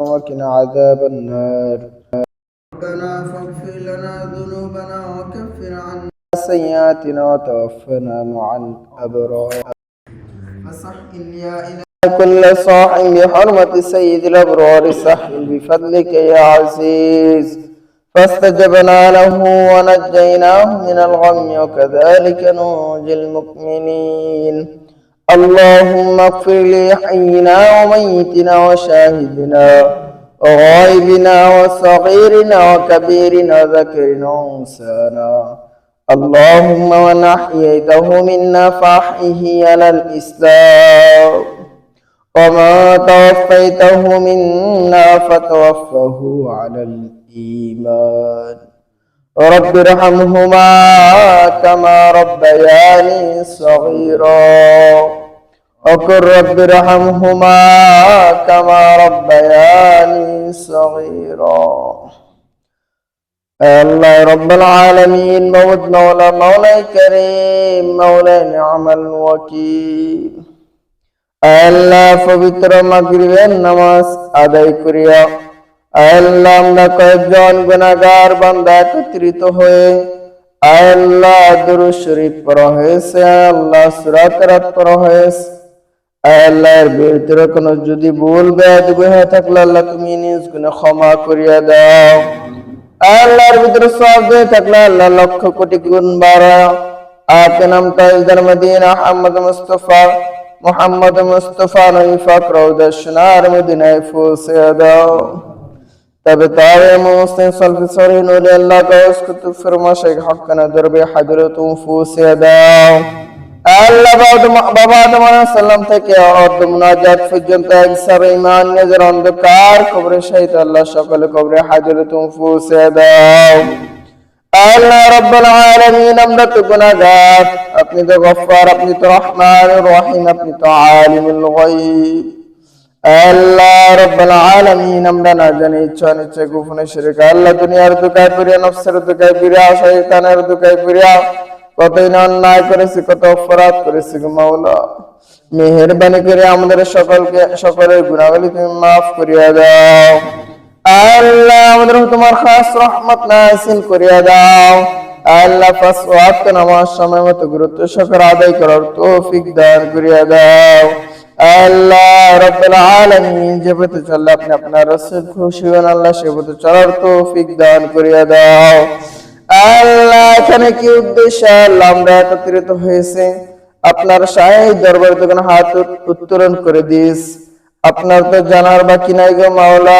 وقنا عذاب النار. ربنا فاغفر لنا ذنوبنا وكفر عنا سيئاتنا وتوفنا مع الأبرار. فصح يا إله كل صاح بحرمة سيد الأبرار صح بفضلك يا عزيز. فاستجبنا له ونجيناه من الغم وكذلك ننجي المؤمنين. اللهم اغفر لحينا وميتنا وشاهدنا وغائبنا وصغيرنا وكبيرنا ذكرنا وانسانا. اللهم من أحييته منا فأحيه على الإسلام وما توفيته منا فتوفه على الإيمان. رب ارحمهما كما ربياني صغيرا وقل رب ارحمهما كما ربياني صغيرا. আল্লাহ রব্বুল আলামিন মওলা মাওলাই কারীম মাওলাই নি'মাল ওয়াকিল। আল্লাহ পবিত্র মাগরিবের নামাজ আদায় করিয়া আল্লাহ আমরা কয়েকজন গুনাহগার বান্দা একত্রিত হয়ে আল্লাহ দুরূদ শরীফ পড়া হয়েছে, আল্লাহ সূরা কিরাত পড়া হয়েছে। আল্লাহর ভিতরে কোনো যদি ভুল বেয়াদবি হয়ে থাকলে আল্লাহ তুমি নিজ গুনাহ ক্ষমা করিয়া দাও। আল্লাহর ভিতরে সওয়াব দিয়ে থাকলে আল্লাহ লক্ষ কোটি গুণ বাড়াও। আকে নাম তাইজদার মদিনা মোহাম্মদ মুস্তাফা নবী পাক রওজা সোনার মদিনায় পৌঁছে দাও। তবে তারে মুসলিম সলফি সরিন ওলি আল্লাহ গাউস কুতুব ফরমা শেখ হক্কানা দরবে হাজরতুম পৌঁছে দাও। আল্লাহ বাবা আদম আলাইহিস সালাম থেকে অর্ধ মুনাজাত পর্যন্ত একসাথে ঈমান নিজের অন্ধকার কবরে শহীদ আল্লাহ সকলে কবরে হাজরতুম পৌঁছে দাও। আল্লাহ রাব্বুল আলামিন আমরা তো গুনাহগার, আপনি তো গফফার, আপনি তো রহমানুর রহিম, আপনি তো আলিমুল গায়ব। আল্লাহ রাব্বুল আলামিন আমরা না জানি ইচ্ছা অনিচ্ছা গোপনে শিরক আল্লাহ দুনিয়ার দুকায় পড়িয়া নফসের দুকায় পড়িয়া শয়তানের দুকায় পড়িয়া কতই না অন্যায় করেছি, কত অপরাধ করেছি গো মাওলা। মেহেরবানি করে আমাদের সকলের গুনাহগুলি তুমি মাফ করিয়া দাও। আল্লাহ আমাদের তোমার খাস রহমত নাযিল করিয়া দাও। আল্লাহ পাঁচ ওয়াক্ত নামাজ সময় মতো গুরুত্ব সহকারে আদায় করার তৌফিক দান করিয়া দাও। আল্লাহ রাব্বুল আলামিন যে পথে চললে আপনি আপনার রাসূল খুশি হন, আল্লাহ সে পথে চলার তৌফিক দান করিয়া দাও। আল্লাহ এখানে কি উদ্দেশ্য আল্লাহ আমরা একত্রিত হয়েছে, আপনার শাহী দরবার থেকে হাত উত্তোলন করে দিস। আপনার তো জানার বাকি নাই গো মাওলা।